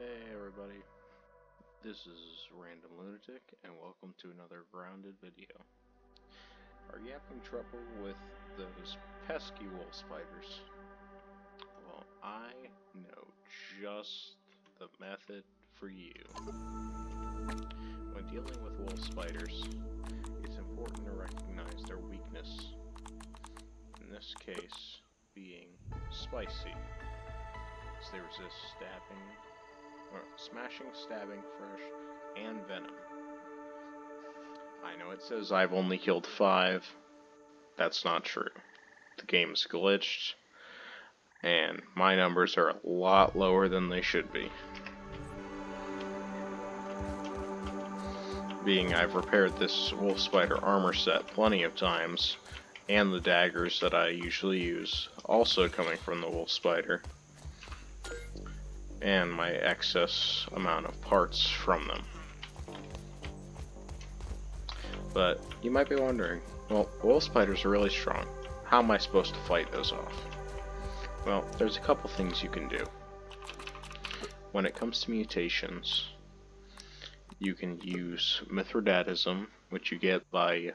Hey everybody, this is Random Lunatic, and welcome to another grounded video. Are you having trouble with those pesky wolf spiders? Well, I know just the method for you. When dealing with wolf spiders, it's important to recognize their weakness. In this case, being spicy, as they resist smashing, stabbing, fresh, and venom. I know it says I've only killed 5. That's not true. The game's glitched, and my numbers are a lot lower than they should be. Being I've repaired this wolf spider armor set plenty of times, and the daggers that I usually use, also coming from the wolf spider, and my excess amount of parts from them. But you might be wondering, well, wolf spiders are really strong. How am I supposed to fight those off? Well, there's a couple things you can do. When it comes to mutations, you can use Mithridatism, which you get by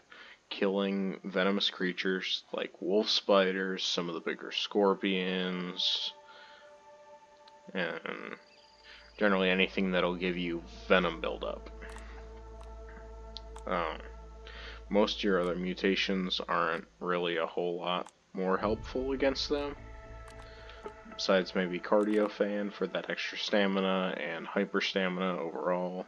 killing venomous creatures like wolf spiders, some of the bigger scorpions, and generally anything that'll give you venom buildup. Most of your other mutations aren't really a whole lot more helpful against them. Besides maybe Cardiofan for that extra stamina and hyper stamina overall.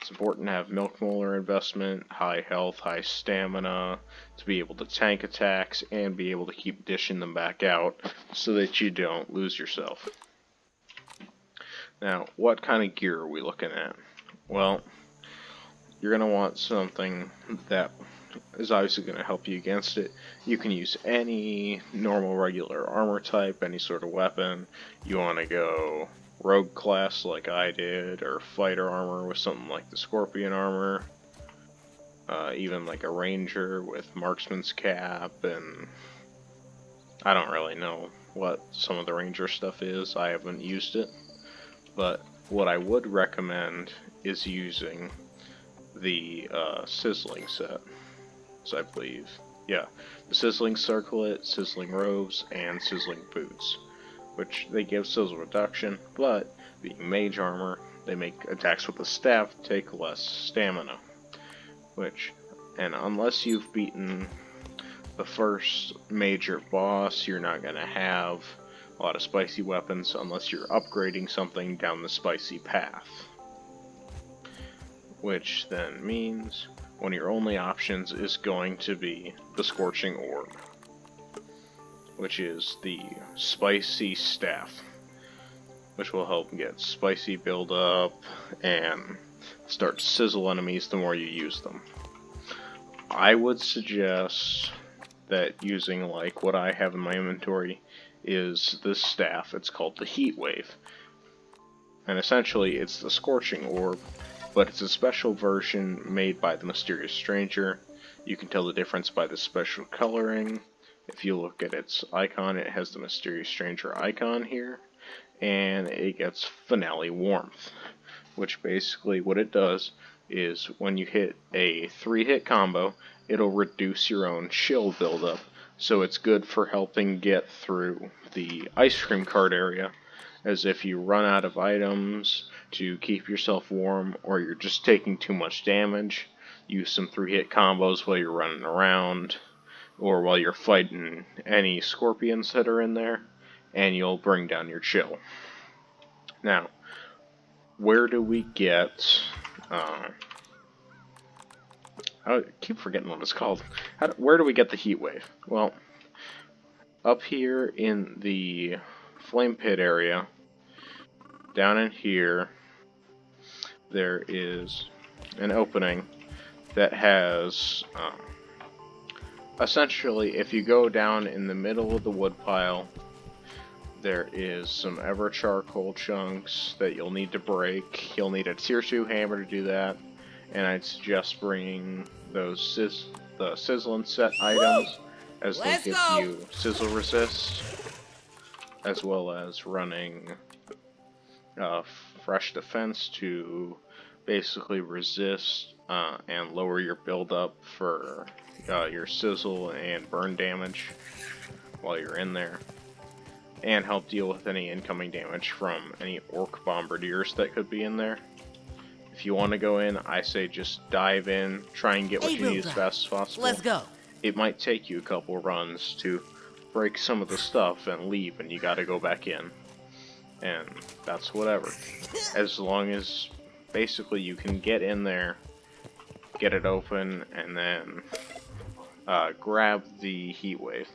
It's important to have Milk Molar investment, high health, high stamina, to be able to tank attacks and be able to keep dishing them back out so that you don't lose yourself. Now, what kind of gear are we looking at? Well, you're going to want something that is obviously going to help you against it. You can use any normal regular armor type, any sort of weapon. You want to go rogue class like I did, or fighter armor with something like the scorpion armor. Even like a ranger with marksman's cap, and I don't really know what some of the ranger stuff is. I haven't used it. But what I would recommend is using the sizzling set. So I believe, yeah, the sizzling circlet, sizzling robes, and sizzling boots, which they give sizzle reduction, but being mage armor, they make attacks with the staff take less stamina. And unless you've beaten the first major boss, you're not going to have a lot of spicy weapons unless you're upgrading something down the spicy path. Which then means one of your only options is going to be the Scorching Orb, which is the spicy staff, which will help get spicy buildup and start to sizzle enemies the more you use them. I would suggest that using like what I have in my inventory is this staff. It's called the Heat Wave, and essentially it's the Scorching Orb, but it's a special version made by the Mysterious Stranger. You can tell the difference by the special coloring. If you look at its icon, it has the Mysterious Stranger icon here, and it gets Finale Warmth, which basically what it does is when you hit a 3-hit combo, it'll reduce your own chill buildup, so it's good for helping get through the ice cream cart area, as if you run out of items to keep yourself warm, or you're just taking too much damage, use some 3-hit combos while you're running around, or while you're fighting any scorpions that are in there, and you'll bring down your chill. Now, where do we get... I keep forgetting what it's called. Where do we get the Heat Wave? Well, up here in the Flame Pit area, down in here, there is an opening that has, essentially, if you go down in the middle of the wood pile, there is some Ever Charcoal chunks that you'll need to break. You'll need a tier 2 hammer to do that, and I'd suggest bringing those the Sizzling set items, as they'll give you sizzle resist. as well as running fresh defense to basically resist and lower your buildup for your sizzle and burn damage while you're in there, and help deal with any incoming damage from any orc bombardiers that could be in there. If you want to go in, I say just dive in, try and get what you need as fast as possible. Let's go. It might take you a couple runs to break some of the stuff and leave, and you gotta go back in. And that's whatever. As long as basically you can get in there, get it open, and then grab the heat wave.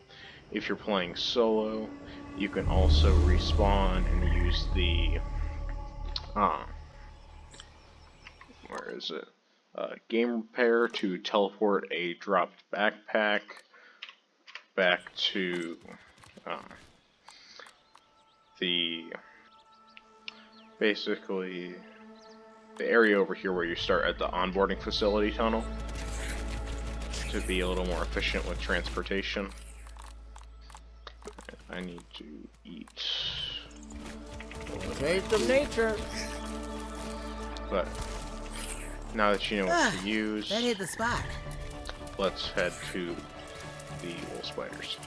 If you're playing solo, you can also respawn and use the where is it? Game repair to teleport a dropped backpack back to basically the area over here where you start at the onboarding facility tunnel to be a little more efficient with transportation. I need to eat. Taste of nature. But now that you know what to use, That hit the spot. let's head to the wolf spiders.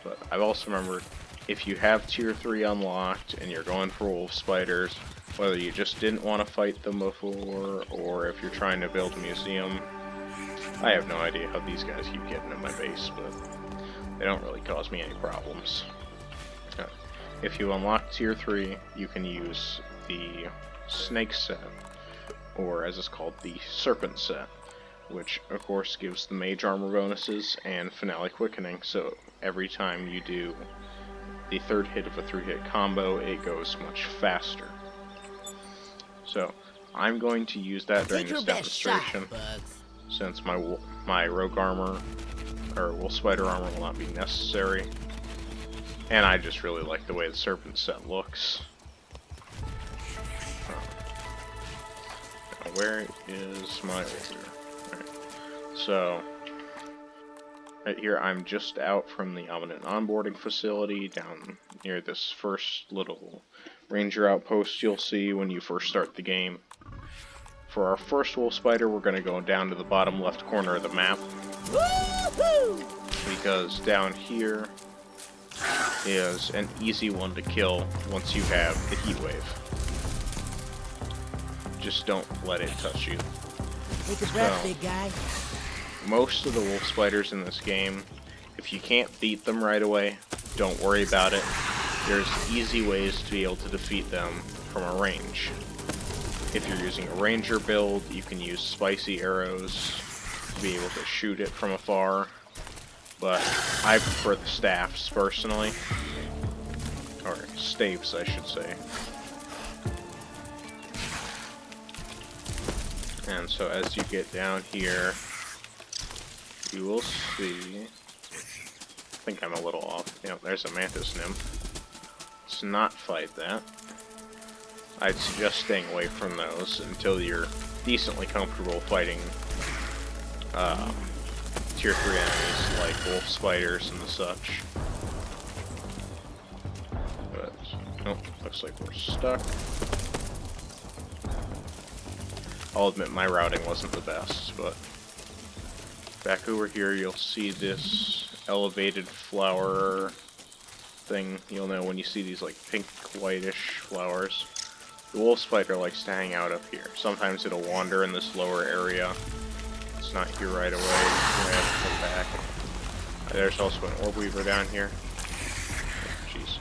But I've also remembered, if you have tier 3 unlocked and you're going for wolf spiders, whether you just didn't want to fight them before, or if you're trying to build a museum, I have no idea how these guys keep getting in my base, but they don't really cause me any problems. If you unlock tier 3, you can use the snake set, or as it's called, the serpent set, which of course gives the mage armor bonuses and finale quickening, so every time you do the third hit of a 3-hit combo, it goes much faster. So I'm going to use that during this demonstration, since my rogue armor or wolf spider armor will not be necessary, and I just really like the way the serpent set looks. Where is my order? Alright. So right here, I'm just out from the Omnant onboarding facility down near this first little ranger outpost you'll see when you first start the game. For our first wolf spider, we're going to go down to the bottom left corner of the map, because down here is an easy one to kill once you have the heat wave. Just don't let it touch you. Take a breath, big guy. Most of the wolf spiders in this game, if you can't beat them right away, don't worry about it. There's easy ways to be able to defeat them from a range. If you're using a ranger build, you can use spicy arrows to be able to shoot it from afar, but I prefer the staffs personally, or staves I should say. And so as you get down here, you will see, I think I'm a little off, there's a mantis nymph. Let's not fight that. I'd suggest staying away from those until you're decently comfortable fighting tier 3 enemies like wolf spiders and the such. But, nope, looks like we're stuck. I'll admit my routing wasn't the best, but back over here you'll see this elevated flower thing. You'll know when you see these like pink whitish flowers. The wolf spider likes to hang out up here. Sometimes it'll wander in this lower area. It's not here right away. You're gonna have to come back. There's also an orb weaver down here. Jeez.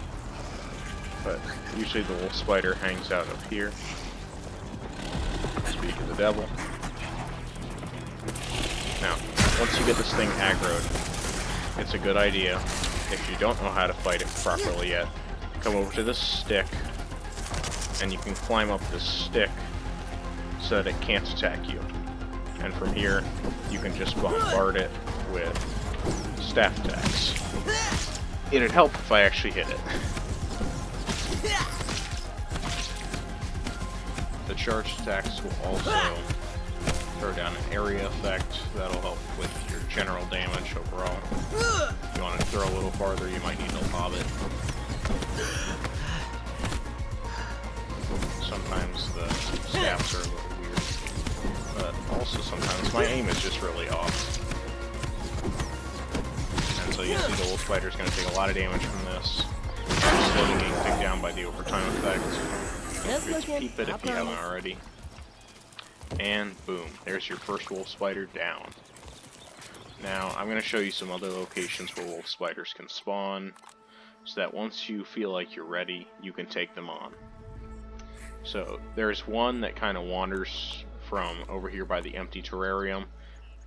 But usually the wolf spider hangs out up here. Speak of the devil. Now, once you get this thing aggroed, it's a good idea, if you don't know how to fight it properly yet, come over to this stick, and you can climb up this stick so that it can't attack you. And from here, you can just bombard it with staff attacks. It'd help if I actually hit it. The charged attacks will also throw down an area effect that'll help with your general damage overall. If you want to throw a little farther, you might need to lob it. Sometimes the staffs are a little weird, but also sometimes my aim is just really off. And so you see the wolf spider is going to take a lot of damage from this. It's slowly getting taken down by the overtime effect. Just peep it if you haven't already. And boom, there's your first wolf spider down. Now, I'm going to show you some other locations where wolf spiders can spawn, so that once you feel like you're ready, you can take them on. So, there's one that kind of wanders from over here by the empty terrarium,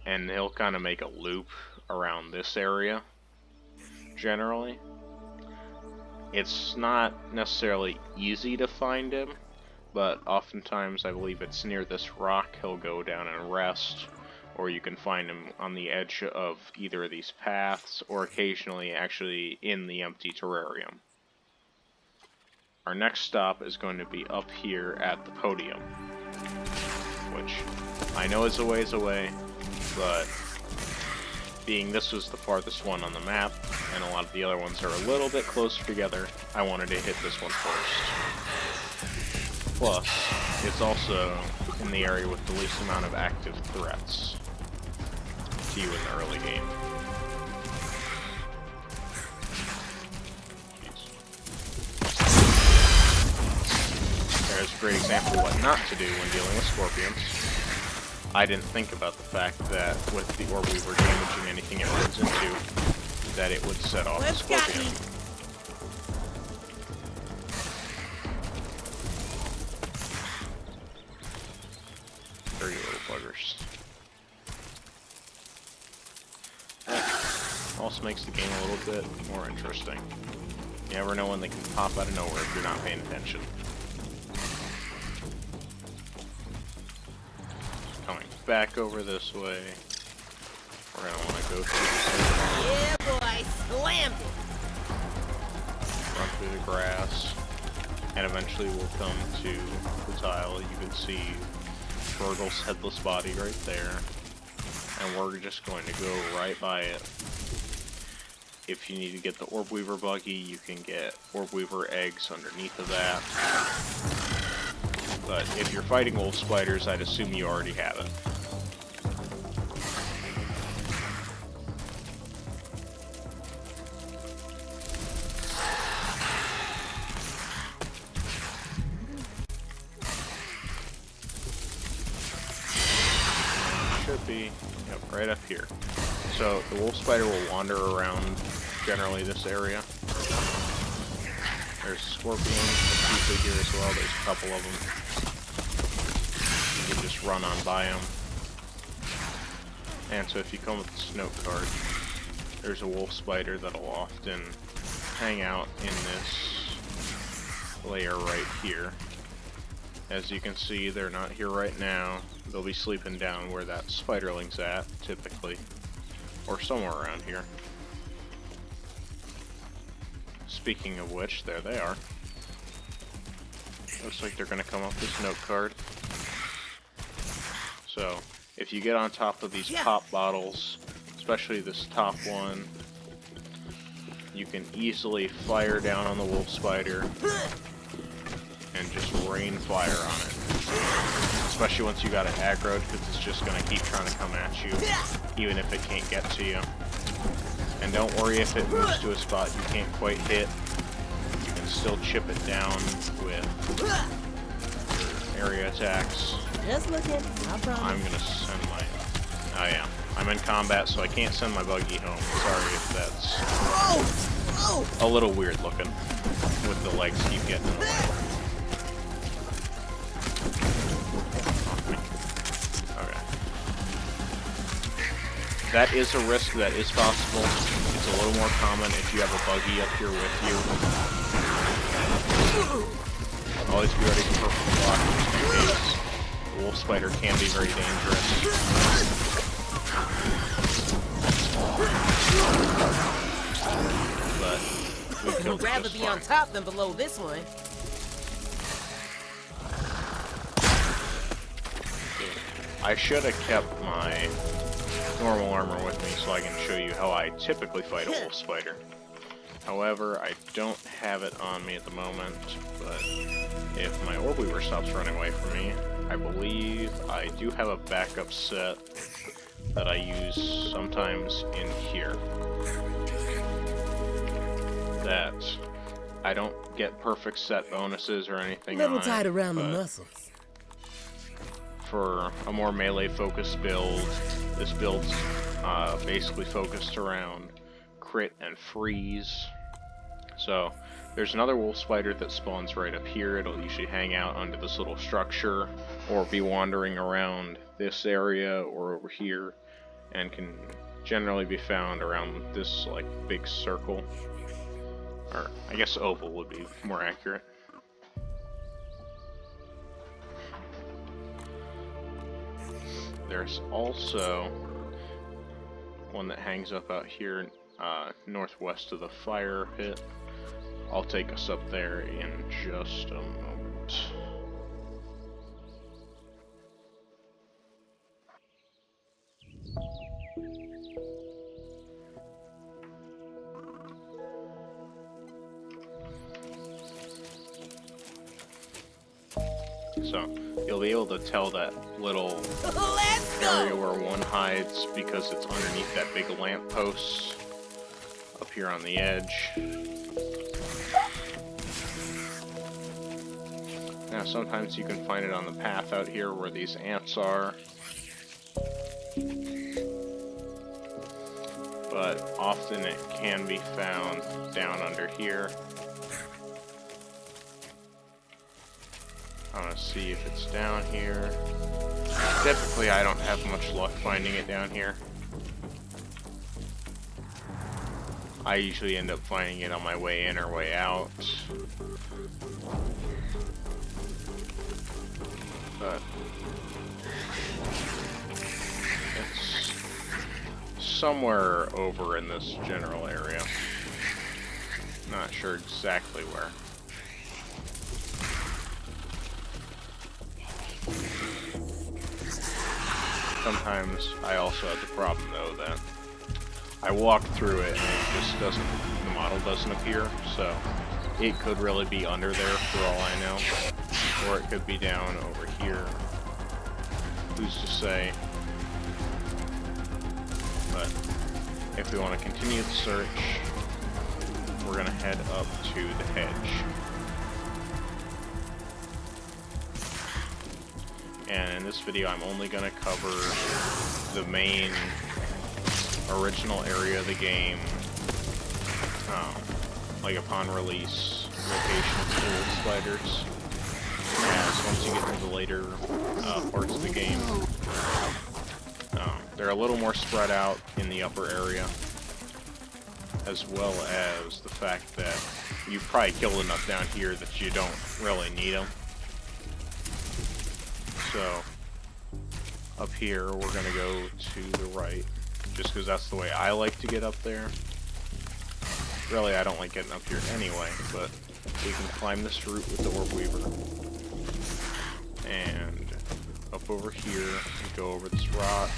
and he'll kind of make a loop around this area, generally. It's not necessarily easy to find him, but oftentimes I believe it's near this rock he'll go down and rest, or you can find him on the edge of either of these paths, or occasionally actually in the empty terrarium. Our next stop is going to be up here at the podium, which I know is a ways away, but being this was the farthest one on the map, and a lot of the other ones are a little bit closer together, I wanted to hit this one first. Plus, it's also in the area with the least amount of active threats to you in the early game. There's a great example of what not to do when dealing with scorpions. I didn't think about the fact that with the Orb Weaver damaging anything it runs into, that it would set off the scorpion. Dirty little buggers. Also makes the game a little bit more interesting. You never know when they can pop out of nowhere if you're not paying attention. Coming back over this way. We're gonna want to go through this. Yeah, boy, slammed it. Run through the grass, and eventually we'll come to the tile. You can see Fergal's headless body right there, and we're just going to go right by it. If you need to get the Orb Weaver buggy, you can get Orb Weaver eggs underneath of that. But if you're fighting wolf spiders, I'd assume you already have it. Should be, yep, right up here. So the wolf spider will wander around generally this area. There's scorpions that's usually here as well. There's a couple of them. You can just run on by them. And so if you come with the Snow card, there's a wolf spider that'll often hang out in this layer right here. As you can see, they're not here right now. They'll be sleeping down where that spiderling's at, typically. Or somewhere around here. Speaking of which, there they are. Looks like they're going to come off this note card. So, if you get on top of these pop bottles, especially this top one, you can easily fire down on the wolf spider and just rain fire on it. Especially once you got it aggroed, because it's just going to keep trying to come at you, even if it can't get to you. And don't worry if it moves to a spot you can't quite hit. You can still chip it down with area attacks. Just looking, I promise. I'm going to send my... Oh yeah, I'm in combat, so I can't send my buggy home. Sorry if that's a little weird looking, with the legs keep getting in the way. That is a risk that is possible. It's a little more common if you have a buggy up here with you. Always be ready for purple block just in case. The wolf spider can be very dangerous. But we killed it rather just be fine. on top than below this one. I should have kept my normal armor with me so I can show you how I typically fight a wolf spider. However, I don't have it on me at the moment, but if my Orb Weaver stops running away from me, I believe I do have a backup set that I use sometimes in here. That I don't get perfect set bonuses or anything Little on tight it, around the but muscles. for a more melee focused build, this build's basically focused around crit and freeze. So there's another wolf spider that spawns right up here. It'll usually hang out under this little structure or be wandering around this area or over here, and can generally be found around this like big circle, or I guess oval would be more accurate. There's also one that hangs up out here northwest of the fire pit. I'll take us up there in just a moment. So, you'll be able to tell that little Let's area go! where one hides because it's underneath that big lamppost up here on the edge. Now sometimes you can find it on the path out here where these ants are, but often it can be found down under here. I want to see if it's down here. Typically I don't have much luck finding it down here. I usually end up finding it on my way in or way out. But it's somewhere over in this general area. Not sure exactly where. Sometimes I also have the problem though that I walk through it and it just doesn't, the model doesn't appear, so it could really be under there for all I know. Or it could be down over here. Who's to say? But if we want to continue the search, we're going to head up to the hedge. And in this video, I'm only going to cover the main original area of the game, like upon release, location of the wolf spiders. As once you get into the later parts of the game, they're a little more spread out in the upper area, as well as the fact that you've probably killed enough down here that you don't really need them. So, up here, we're going to go to the right, just because that's the way I like to get up there. Really, I don't like getting up here anyway, but we can climb this route with the Orb Weaver. And up over here, we go over this rock.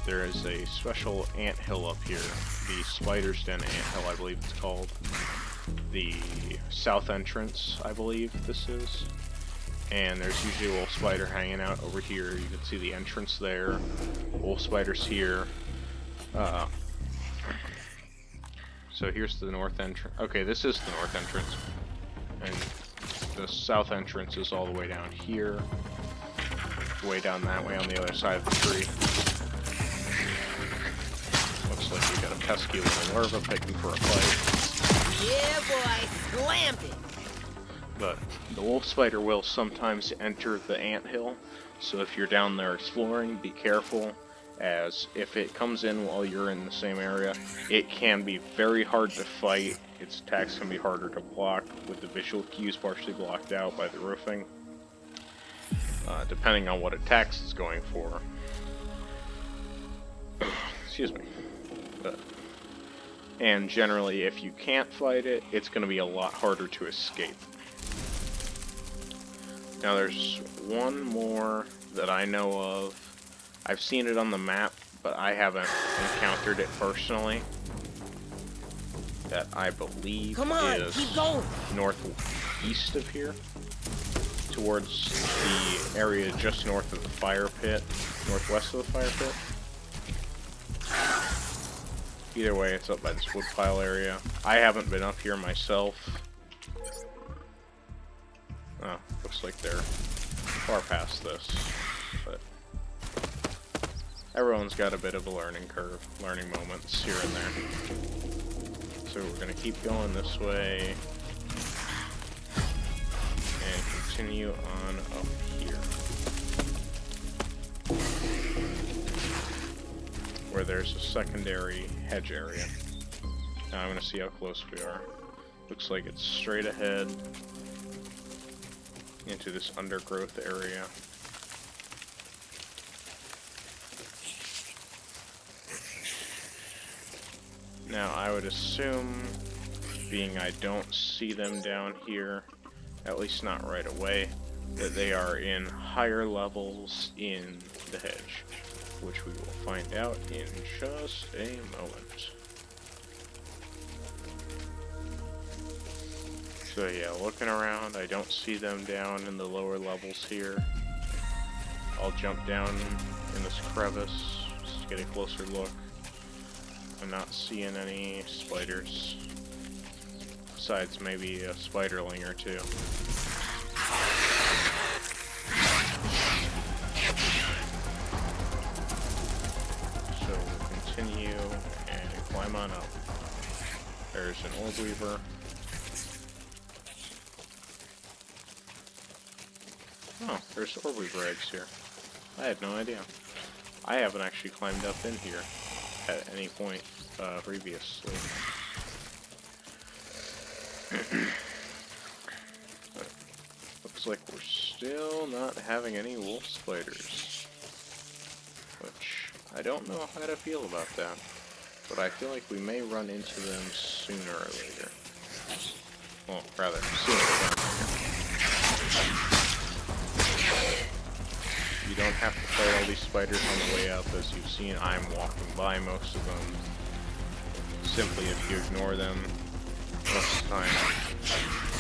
There is a special anthill up here, the Spider's Den anthill, I believe it's called. The south entrance, I believe this is. And there's usually a wolf spider hanging out over here. You can see the entrance there. Wolf spiders here. So here's the north entrance. Okay, this is the north entrance. And the south entrance is all the way down here. Way down that way on the other side of the tree. Looks like we got a pesky little larva picking for a fight. Yeah, boy, slammed it. But the wolf spider will sometimes enter the anthill, so if you're down there exploring, be careful, as if it comes in while you're in the same area, it can be very hard to fight. Its attacks can be harder to block, with the visual cues partially blocked out by the roofing, depending on what attacks it's going for. Excuse me. And generally, if you can't fight it, it's going to be a lot harder to escape. Now there's one more that I know of. I've seen it on the map, but I haven't encountered it personally. that I believe Come on, is keep going. northeast of here, towards the area just north of the fire pit, northwest of the fire pit. Either way, it's up by this woodpile area. I haven't been up here myself. Oh, looks like they're far past this, but everyone's got a bit of a learning curve, learning moments here and there. So we're gonna keep going this way and continue on up here, where there's a secondary hedge area. Now I'm gonna see how close we are. Looks like it's straight ahead into this undergrowth area. Now I would assume, being I don't see them down here, at least not right away, that they are in higher levels in the hedge, which we will find out in just a moment. So yeah, looking around, I don't see them down in the lower levels here. I'll jump down in this crevice, just to get a closer look. I'm not seeing any spiders, besides maybe a spiderling or two. So we'll continue and climb on up. There's an orb weaver. Oh, there's orb weaver eggs here. I had no idea. I haven't actually climbed up in here at any point previously. Looks like we're still not having any wolf spiders, which I don't know how to feel about that, but I feel like we may run into them sooner or later. Well, rather, sooner than later. You don't have to fight all these spiders on the way up. As you've seen, I'm walking by most of them. Simply, if you ignore them, most of the time,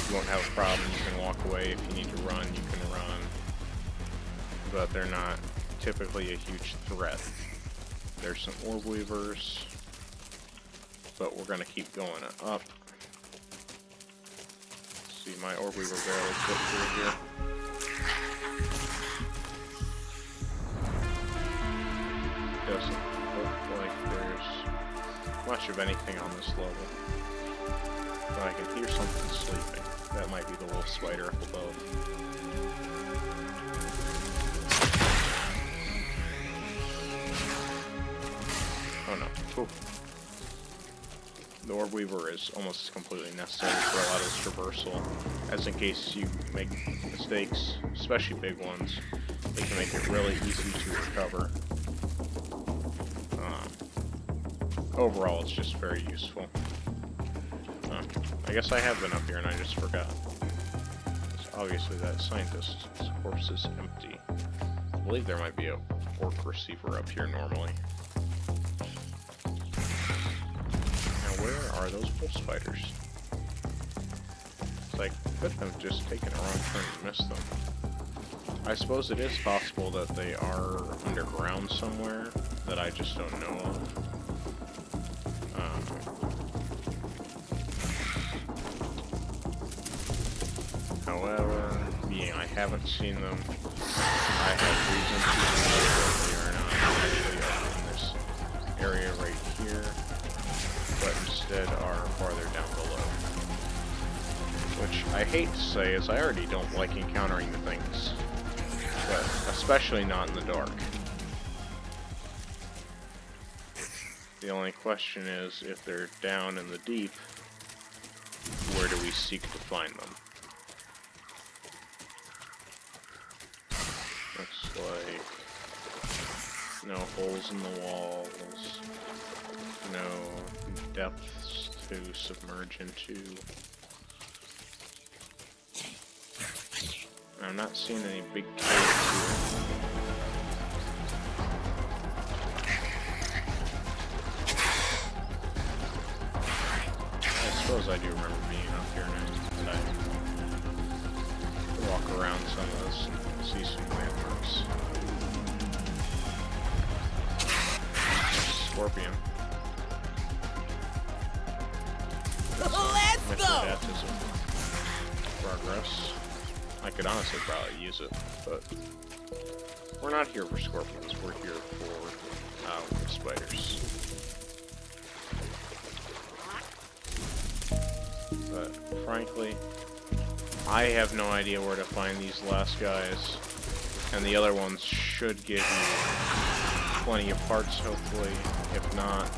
you won't have a problem. You can walk away. If you need to run, you can run. But they're not typically a huge threat. There's some orb weavers, but we're going to keep going up. See, my orb weaver barely fit through here. Doesn't look like there's much of anything on this level. But I can hear something sleeping. That might be the wolf spider up above. Oh no. Ooh. The orb weaver is almost completely necessary for a lot of this traversal, as in case you make mistakes, especially big ones, they can make it really easy to recover. Overall, it's just very useful. I guess I have been up here and I just forgot. Obviously that scientist's corpse is empty. I believe there might be a orc receiver up here normally. Now where are those wolf spiders? It's like, could have just taken a wrong turn and missed them. I suppose it is possible that they are underground somewhere that I just don't know of. However, being I haven't seen them, I have reason to believe that they are not actually up in this area right here, but instead are farther down below. Which I hate to say, is I already don't like encountering the things, but especially not in the dark. The only question is, if they're down in the deep, where do we seek to find them? Looks like no holes in the walls, no depths to submerge into. I'm not seeing any big caves here. suppose I do remember being up here now. But I walk around some of this and see some landmarks. Scorpion. Let's Mental go! baptism. Progress. I could honestly probably use it, but we're not here for scorpions. We're here for spiders. But frankly, I have no idea where to find these last guys, and the other ones should give you plenty of parts, hopefully. If not,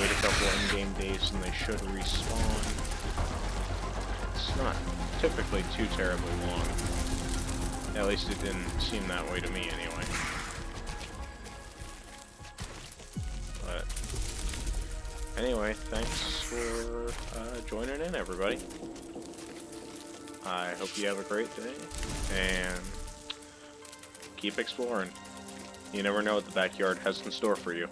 wait a couple in-game days and they should respawn. It's not typically too terribly long. At least it didn't seem that way to me anyway. But anyway, thanks for joining in, everybody. I hope you have a great day, and keep exploring. You never know what the backyard has in store for you.